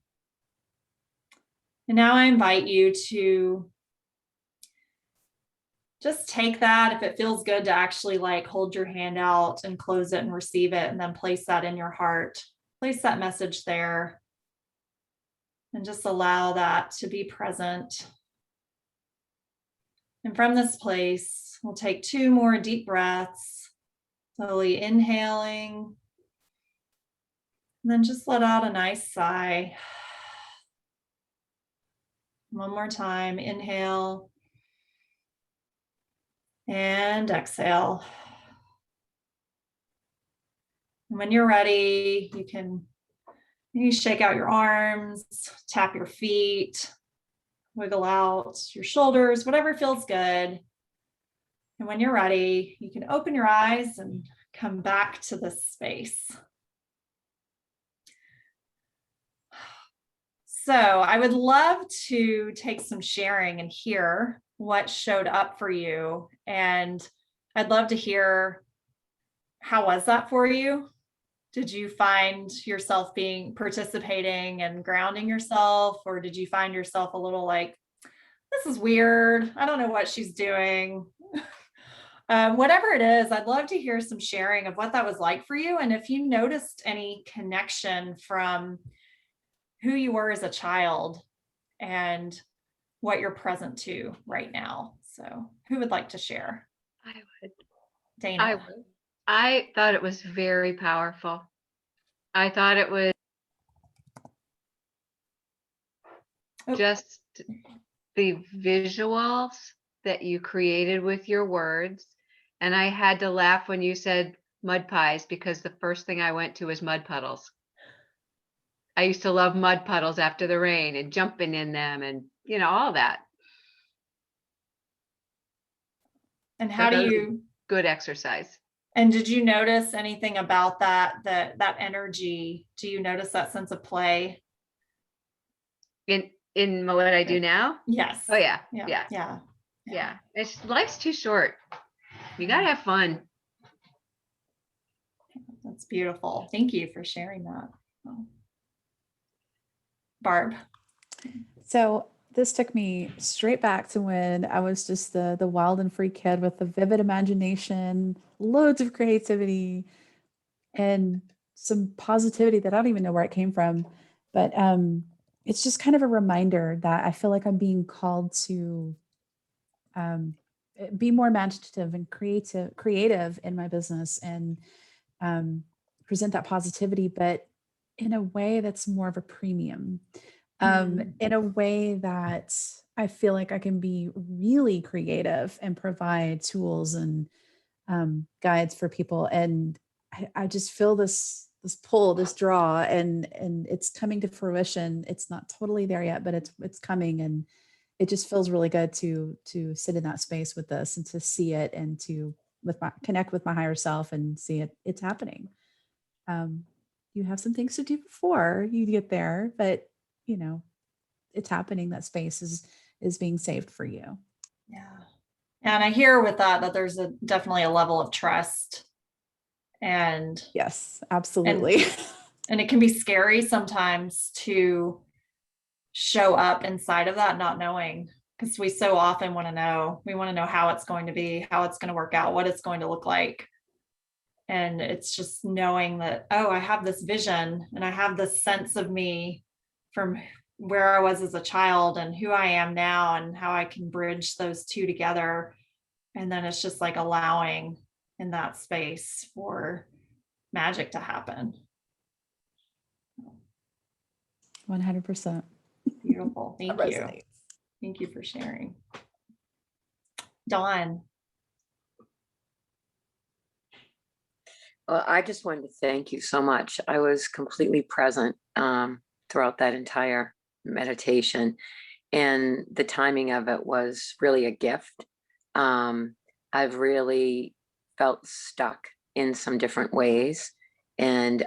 And now I invite you to just take that, if it feels good, to actually like hold your hand out and close it and receive it, and then place that in your heart. Place that message there. And just allow that to be present. And from this place, we'll take 2 more deep breaths, slowly inhaling, and then just let out a nice sigh. One more time, inhale and exhale. And when you're ready, you shake out your arms, tap your feet, wiggle out your shoulders, whatever feels good. And when you're ready, you can open your eyes and come back to this space. So I would love to take some sharing and hear what showed up for you. And I'd love to hear, how was that for you? Did you find yourself participating and grounding yourself? Or did you find yourself a little like, this is weird, I don't know what she's doing? Whatever it is, I'd love to hear some sharing of what that was like for you. And if you noticed any connection from who you were as a child and what you're present to right now. So who would like to share? I would. Dana. I would. I thought it was very powerful. I thought it was just the visuals that you created with your words. And I had to laugh when you said mud pies, because the first thing I went to was mud puddles. I used to love mud puddles after the rain and jumping in them and, all that. And how do you... Good exercise. And did you notice anything about that energy? Do you notice that sense of play? In what I do now? Yes. Oh yeah. Yeah. Life's too short. You gotta have fun. That's beautiful. Thank you for sharing that. Barb. So this took me straight back to when I was just the wild and free kid with a vivid imagination, loads of creativity, and some positivity that I don't even know where it came from. But it's just kind of a reminder that I feel like I'm being called to be more imaginative and creative in my business, and present that positivity, but in a way that's more of a premium. In a way that I feel like I can be really creative and provide tools and guides for people. And I just feel this pull, this draw, and it's coming to fruition. It's not totally there yet, but it's coming, and it just feels really good to sit in that space with this and to see it, and to connect with my higher self and see it's happening. You have some things to do before you get there, but it's happening. That space is being saved for you. Yeah. And I hear with that there's definitely a level of trust. And yes, absolutely. And it can be scary sometimes to show up inside of that, not knowing, because we so often want to know. We want to know how it's going to be, how it's going to work out, what it's going to look like. And it's just knowing that, oh, I have this vision and I have this sense of me from where I was as a child and who I am now, and how I can bridge those two together. And then it's just like allowing in that space for magic to happen. 100%. Beautiful. Thank you. Thank you for sharing. Dawn. Well, I just wanted to thank you so much. I was completely present throughout that entire meditation, and the timing of it was really a gift. I've really felt stuck in some different ways, and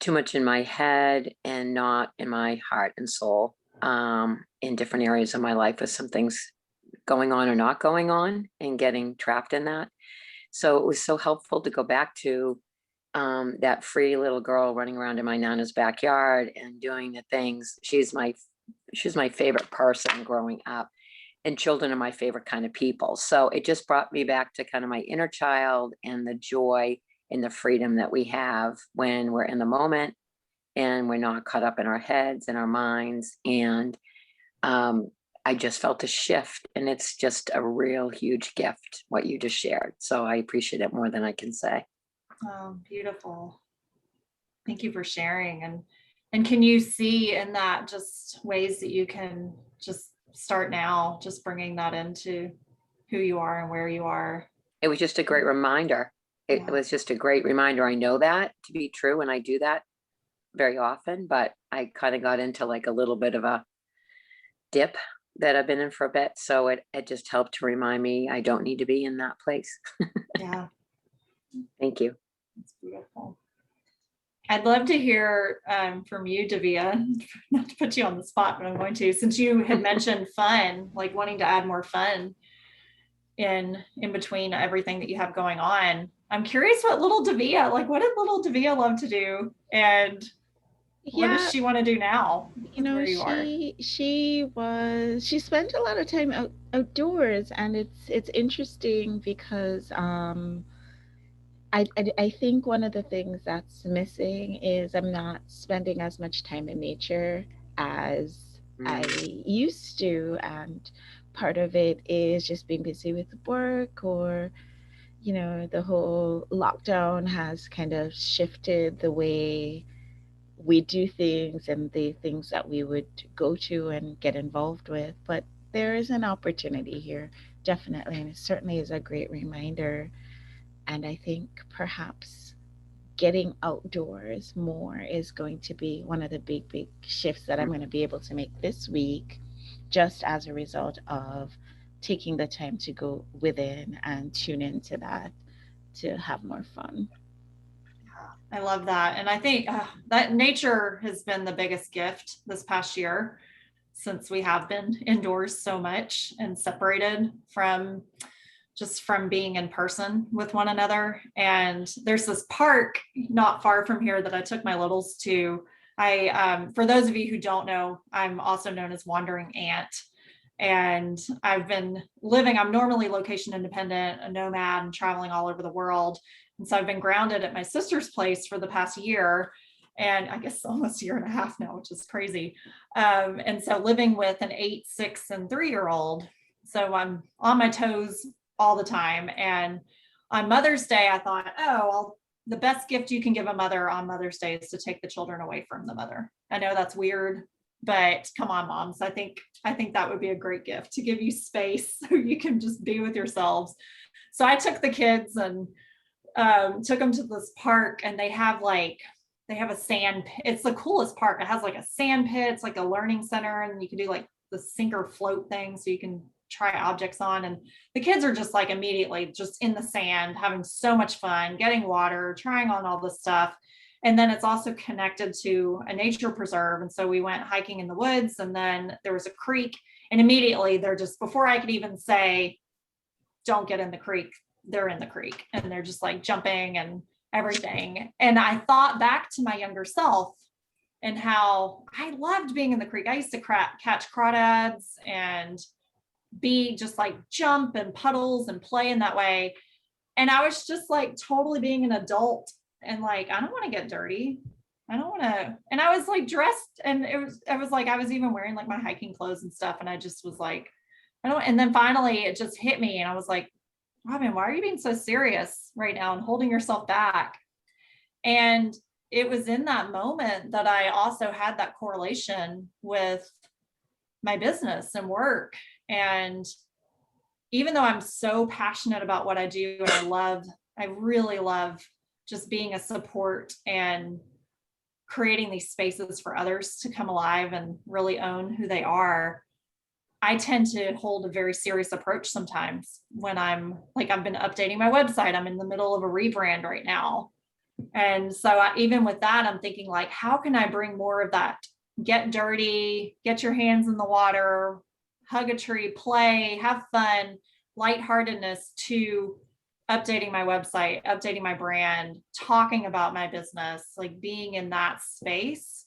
too much in my head and not in my heart and soul, in different areas of my life, with some things going on or not going on, and getting trapped in that. So it was so helpful to go back to that free little girl running around in my nana's backyard and doing the things. She's my favorite person growing up, and children are my favorite kind of people. So it just brought me back to kind of my inner child and the joy and the freedom that we have when we're in the moment and we're not caught up in our heads and our minds. And I just felt a shift, and it's just a real huge gift what you just shared. So I appreciate it more than I can say. Oh, beautiful. Thank you for sharing. And can you see in that just ways that you can just start now, just bringing that into who you are and where you are? It was just a great reminder. It was just a great reminder. I know that to be true, and I do that very often, but I kind of got into like a little bit of a dip that I've been in for a bit. So it just helped to remind me I don't need to be in that place. Yeah. Thank you. That's beautiful. I'd love to hear from you, Davia, not to put you on the spot, but I'm going to, since you had mentioned fun, like wanting to add more fun in between everything that you have going on. I'm curious what little Davia, like what did little Davia love to do? And what does she want to do now? You know, she spent a lot of time outdoors, and it's interesting because I think one of the things that's missing is I'm not spending as much time in nature as I used to. And part of it is just being busy with work, or, you know, the whole lockdown has kind of shifted the way we do things and the things that we would go to and get involved with. But there is an opportunity here, definitely. And it certainly is a great reminder. And I think perhaps getting outdoors more is going to be one of the big shifts that I'm going to be able to make this week, just as a result of taking the time to go within and tune into that to have more fun. I love that. And I think that nature has been the biggest gift this past year, since we have been indoors so much and separated from being in person with one another. And there's this park not far from here that I took my littles to. For those of you who don't know, I'm also known as Wandering Ant. And I'm normally location independent, a nomad, and traveling all over the world. And so I've been grounded at my sister's place for the past year, and I guess almost a year and a half now, which is crazy. And so living with an 8, 6, and 3-year-old. So I'm on my toes all the time. And on Mother's Day, I thought, the best gift you can give a mother on Mother's Day is to take the children away from the mother. I know that's weird, but come on, moms. I think that would be a great gift, to give you space so you can just be with yourselves. So I took the kids and took them to this park, and they have a sand pit. It's the coolest park. It has like a sand pit. It's like a learning center, and you can do like the sink or float thing, so you can try objects on. And the kids are just like immediately just in the sand, having so much fun, getting water, trying on all this stuff. And then it's also connected to a nature preserve. And so we went hiking in the woods, and then there was a creek, and immediately they're just, before I could even say, don't get in the creek, they're in the creek, and they're just like jumping and everything. And I thought back to my younger self and how I loved being in the creek. I used to catch crawdads and be just like jump and puddles and play in that way. And I was just like totally being an adult and like, I don't want to get dirty. I don't want to. And I was like dressed, and it was like, I was even wearing like my hiking clothes and stuff. And I just was like, and then finally it just hit me, and I was like, Robin, why are you being so serious right now and holding yourself back? And it was in that moment that I also had that correlation with my business and work. And even though I'm so passionate about what I do, and I really love just being a support and creating these spaces for others to come alive and really own who they are, I tend to hold a very serious approach sometimes when I've been updating my website. I'm in the middle of a rebrand right now. And so even with that, I'm thinking like, how can I bring more of that get dirty, get your hands in the water, hug a tree, play, have fun, lightheartedness to updating my website, updating my brand, talking about my business, like being in that space.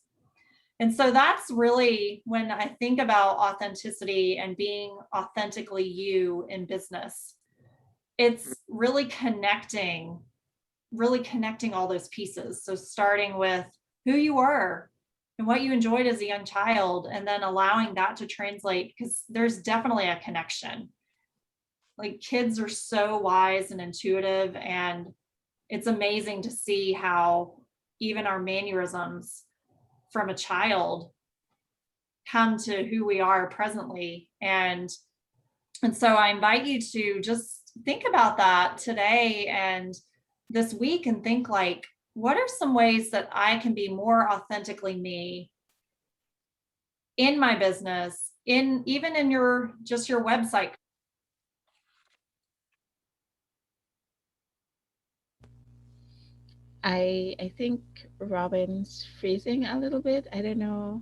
And so that's really when I think about authenticity and being authentically you in business, it's really connecting all those pieces. So starting with who you are and what you enjoyed as a young child, and then allowing that to translate, because there's definitely a connection. Like, kids are so wise and intuitive, and it's amazing to see how even our mannerisms from a child come to who we are presently. And so I invite you to just think about that today and this week, and think like, what are some ways that I can be more authentically me in my business, even in your website. I think Robin's freezing a little bit. I don't know.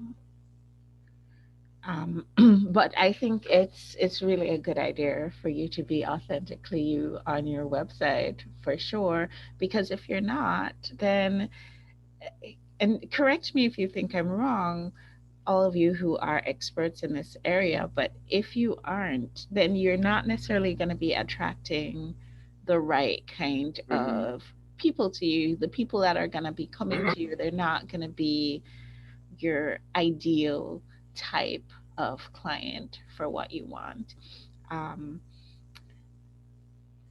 But I think it's really a good idea for you to be authentically you on your website for sure. Because if you're not, then, and correct me if you think I'm wrong, all of you who are experts in this area, but if you aren't, then you're not necessarily going to be attracting the right kind of people to you. The people that are going to be coming to you, they're not going to be your ideal type of client for what you want. Um,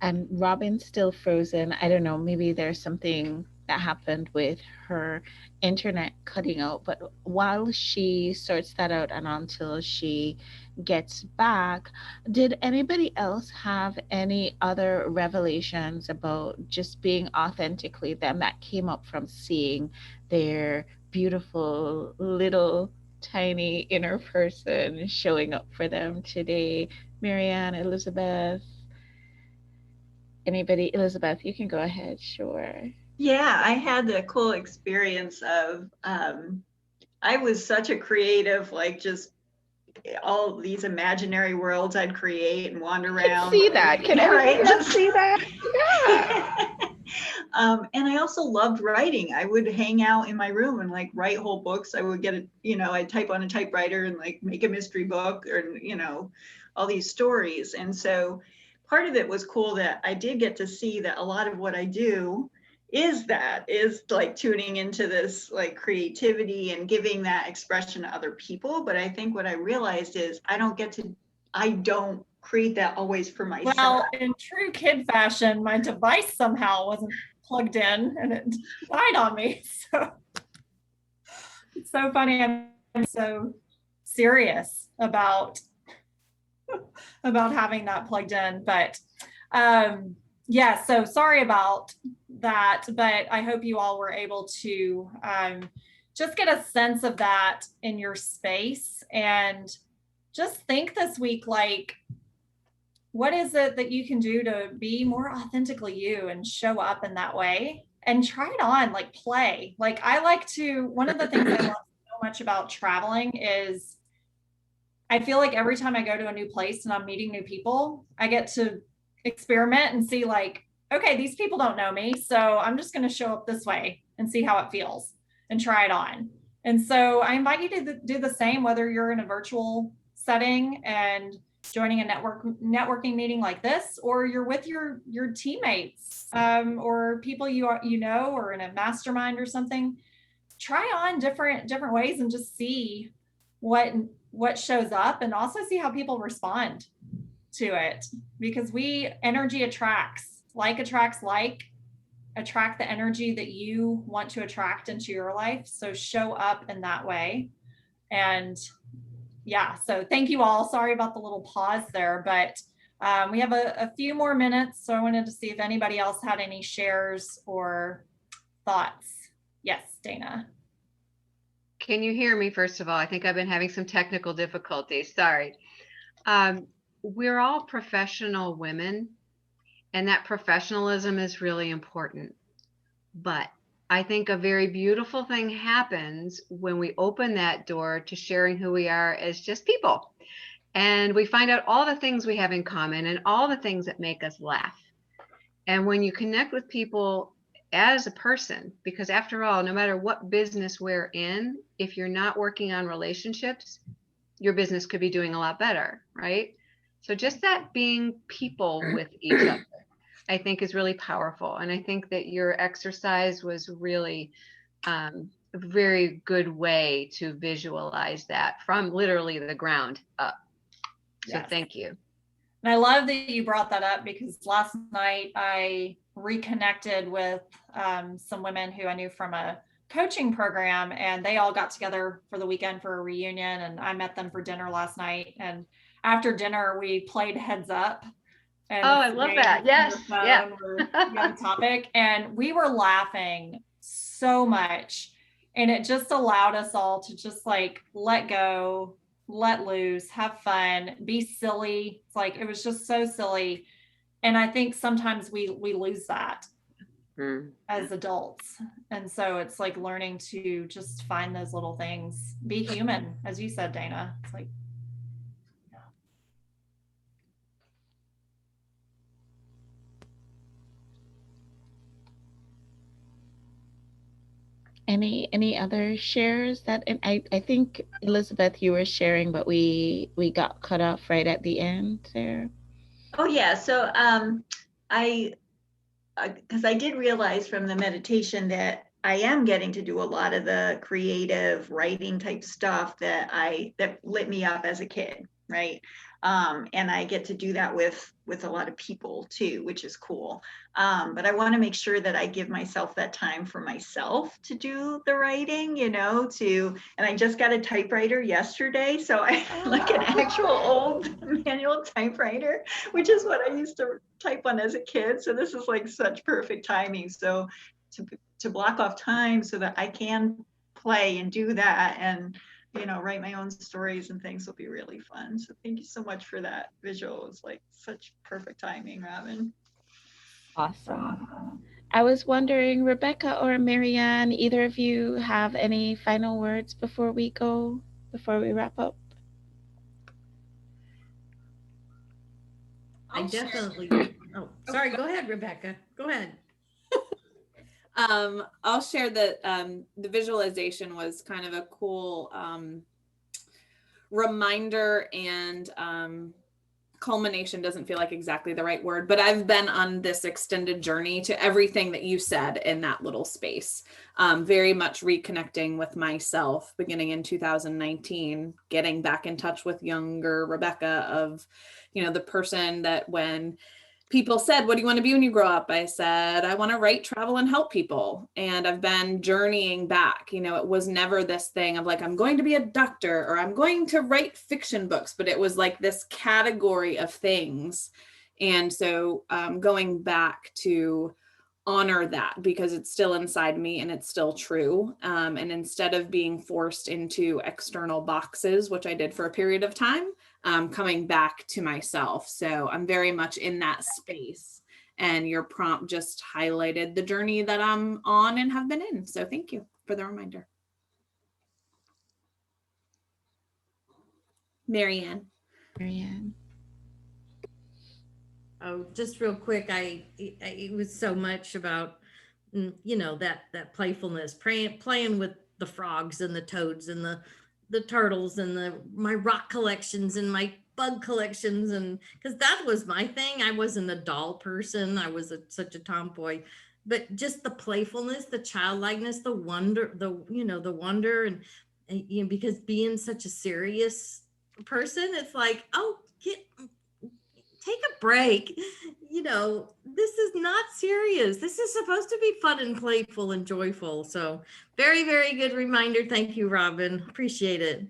and Robin's still frozen. I don't know, maybe there's something that happened with her internet cutting out, but while she sorts that out and until she gets back, did anybody else have any other revelations about just being authentically them that came up from seeing their beautiful little tiny inner person showing up for them today? Marianne, Elizabeth, anybody? Elizabeth, you can go ahead. Sure. Yeah, I had the cool experience of, I was such a creative, like just all these imaginary worlds I'd create and wander around. See that? Can everybody else see that? Yeah. And I also loved writing. I would hang out in my room and like write whole books. I would get it, I'd type on a typewriter and like make a mystery book, or, all these stories. And so part of it was cool that I did get to see that a lot of what I do is like tuning into this like creativity and giving that expression to other people. But I think what I realized is I don't create that always for myself. Well, in true kid fashion, my device somehow wasn't plugged in and it died on me. So it's so funny. I'm so serious about having that plugged in. But yeah, so sorry about that. But I hope you all were able to just get a sense of that in your space, and just think this week, like, what is it that you can do to be more authentically you and show up in that way, and try it on, like play. Like, one of the things I love so much about traveling is I feel like every time I go to a new place and I'm meeting new people, I get to experiment and see like, okay, these people don't know me, so I'm just going to show up this way and see how it feels and try it on. And so I invite you to do the same, whether you're in a virtual setting and joining a networking meeting like this, or you're with your teammates or people or in a mastermind or something. Try on different ways and just see what shows up, and also see how people respond to it, because energy attracts, like attracts like. Attract the energy that you want to attract into your life. So show up in that way. And yeah, so thank you all. Sorry about the little pause there, but we have a few more minutes. So I wanted to see if anybody else had any shares or thoughts. Yes, Dana. Can you hear me, first of all? I think I've been having some technical difficulties. Sorry. We're all professional women, and that professionalism is really important. But I think a very beautiful thing happens when we open that door to sharing who we are as just people. And we find out all the things we have in common and all the things that make us laugh. And when you connect with people as a person, because after all, no matter what business we're in, if you're not working on relationships, your business could be doing a lot better, right? So just that being people with each other, I think, is really powerful. And I think that your exercise was really a very good way to visualize that from literally the ground up. So Yes. thank you. And I love that you brought that up, because last night I reconnected with some women who I knew from a coaching program, and they all got together for the weekend for a reunion, and I met them for dinner last night. And after dinner, we played Heads Up. And I love that. Yes. Yeah. The topic, and we were laughing so much, and it just allowed us all to just like let go, let loose, have fun, be silly. It's like, it was just so silly. And I think sometimes we lose that as adults. And so it's like learning to just find those little things, be human, as you said, Dana. It's like, Any other shares that, and I think Elizabeth, you were sharing, but we got cut off right at the end there. Oh yeah, so because I did realize from the meditation that I am getting to do a lot of the creative writing type stuff that lit me up as a kid, right? And I get to do that with a lot of people too, which is cool. But I want to make sure that I give myself that time for myself to do the writing, and I just got a typewriter yesterday. So I like an actual old manual typewriter, which is what I used to type on as a kid. So this is like such perfect timing. So to block off time so that I can play and do that and write my own stories and things will be really fun. So thank you so much for that visual. It's like such perfect timing, Robin. Awesome. I was wondering, Rebecca or Marianne, either of you have any final words before we wrap up? I definitely. Oh, sorry. Go ahead, Rebecca. Go ahead. I'll share that the visualization was kind of a cool reminder, and culmination doesn't feel like exactly the right word, but I've been on this extended journey to everything that you said in that little space. Very much reconnecting with myself beginning in 2019, getting back in touch with younger Rebecca of, the person that when people said, what do you want to be when you grow up? I said, I want to write, travel, and help people. And I've been journeying back. It was never this thing of like, I'm going to be a doctor or I'm going to write fiction books, but it was like this category of things. And so going back to honor that because it's still inside me and it's still true. And instead of being forced into external boxes, which I did for a period of time, coming back to myself. So I'm very much in that space, and your prompt just highlighted the journey that I'm on and have been in. So thank you for the reminder. Marianne. Oh, just real quick. It was so much about, that playfulness, playing with the frogs and the toads and the turtles and my rock collections and my bug collections, and because that was my thing. I wasn't a doll person. I was such a tomboy, but just the playfulness, the childlikeness, the wonder, the wonder, and because being such a serious person, it's like, oh, take a break. This is not serious. This is supposed to be fun and playful and joyful. So very, very good reminder. Thank you, Robin. Appreciate it.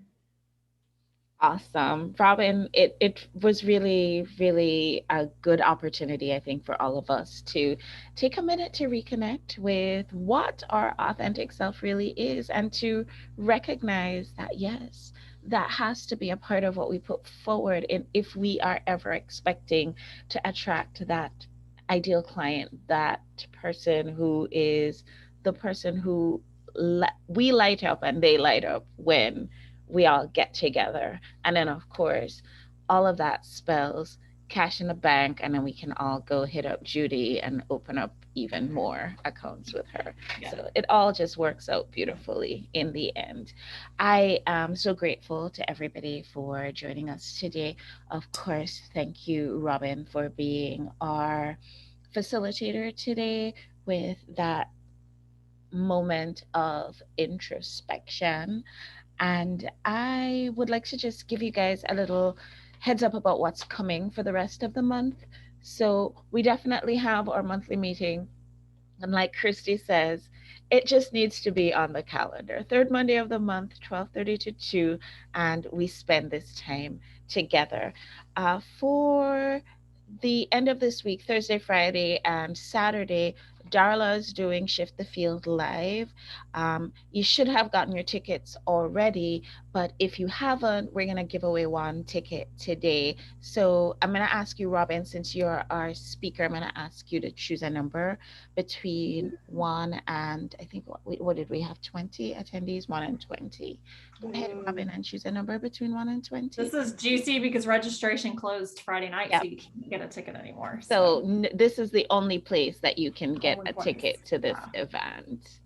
Awesome. Robin, it was really, really a good opportunity, I think, for all of us to take a minute to reconnect with what our authentic self really is and to recognize that, yes, that has to be a part of what we put forward if we are ever expecting to attract that ideal client, that person who is the person who we light up and they light up when we all get together. And then of course all of that spells cash in the bank, and then we can all go hit up Judy and open up even more accounts with her. Yeah. So it all just works out beautifully in the end. I am so grateful to everybody for joining us today. Of course, thank you, Robin, for being our facilitator today with that moment of introspection. And I would like to just give you guys a little heads up about what's coming for the rest of the month. So, we definitely have our monthly meeting. And like Christy says, it just needs to be on the calendar. Third Monday of the month, 12:30 to 2, and we spend this time together. For the end of this week, Thursday, Friday, and Saturday, Darla is doing Shift the Field live. You should have gotten your tickets already, but if you haven't, we're going to give away one ticket today. So I'm going to ask you, Robin, since you're our speaker, I'm going to ask you to choose a number between 1 and, I think, what did we have, 20 attendees? 1 and 20. Go ahead, Robin, and choose a number between 1 and 20. This is juicy because registration closed Friday night, Yep. so you can't get a ticket anymore. So this is the only place that you can get a ticket to this event.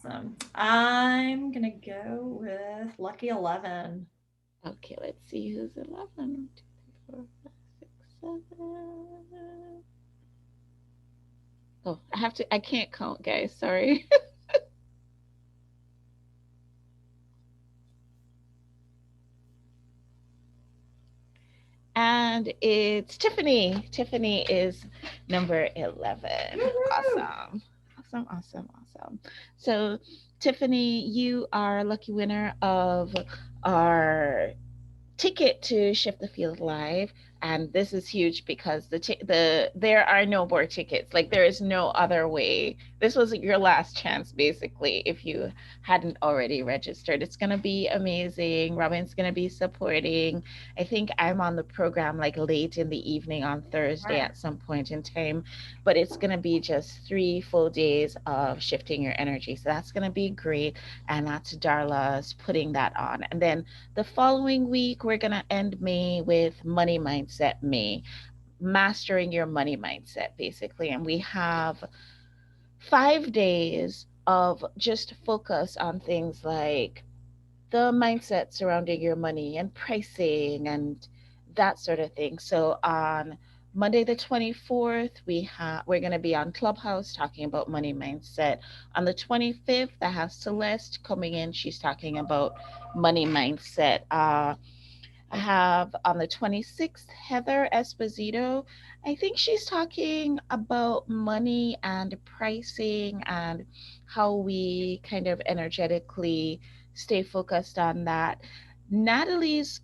Awesome. I'm gonna go with lucky 11. Okay, let's see who's 11. 1, 2, 3, 4, 5, 6, 7. Oh, I can't count, guys. Sorry. And it's Tiffany. Tiffany is number 11. Awesome. Awesome, awesome, awesome. So, Tiffany, you are a lucky winner of our ticket to Shift the Field Live. And this is huge because there are no more tickets. Like, there is no other way. This was your last chance, basically, if you hadn't already registered. It's going to be amazing. Robin's going to be supporting. I think I'm on the program like late in the evening on Thursday at some point in time, but it's going to be just 3 full days of shifting your energy. So that's going to be great. And that's Darla's putting that on. And then the following week, we're going to end May with Money Mindset May, mastering your money mindset, basically. And we have 5 days of just focus on things like the mindset surrounding your money and pricing and that sort of thing. So on Monday the 24th, we're going to be on Clubhouse talking about money mindset. On the 25th, I have Celeste coming in. She's talking about money mindset. I have on the 26th, Heather Esposito. I think she's talking about money and pricing and how we kind of energetically stay focused on that. Natalie's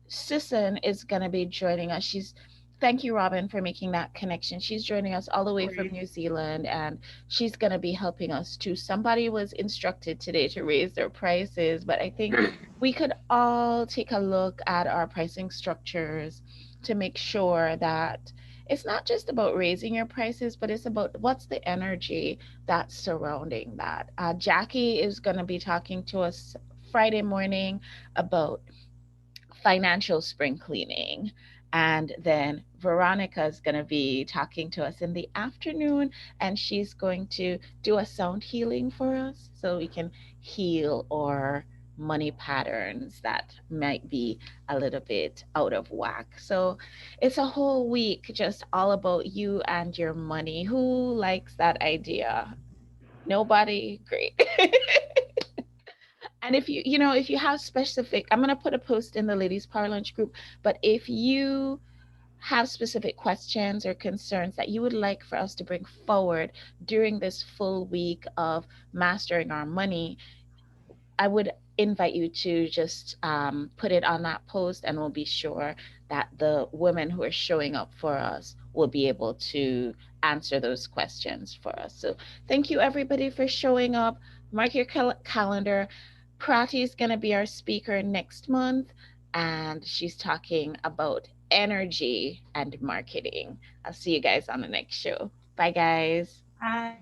Sisson is going to be joining us. Thank you, Robin, for making that connection. She's joining us all the way from New Zealand, and she's going to be helping us too. Somebody was instructed today to raise their prices, but I think we could all take a look at our pricing structures to make sure that it's not just about raising your prices, but it's about what's the energy that's surrounding that. Jackie is going to be talking to us Friday morning about financial spring cleaning. And then Veronica is going to be talking to us in the afternoon, and she's going to do a sound healing for us so we can heal our money patterns that might be a little bit out of whack. So it's a whole week just all about you and your money. Who likes that idea? Nobody? Great. And if you have specific, I'm going to put a post in the Ladies Power Lunch group, but if you have specific questions or concerns that you would like for us to bring forward during this full week of mastering our money, I would invite you to just put it on that post, and we'll be sure that the women who are showing up for us will be able to answer those questions for us. So thank you, everybody, for showing up. Mark your calendar. Prati is going to be our speaker next month, and she's talking about energy and marketing. I'll see you guys on the next show. Bye, guys. Bye.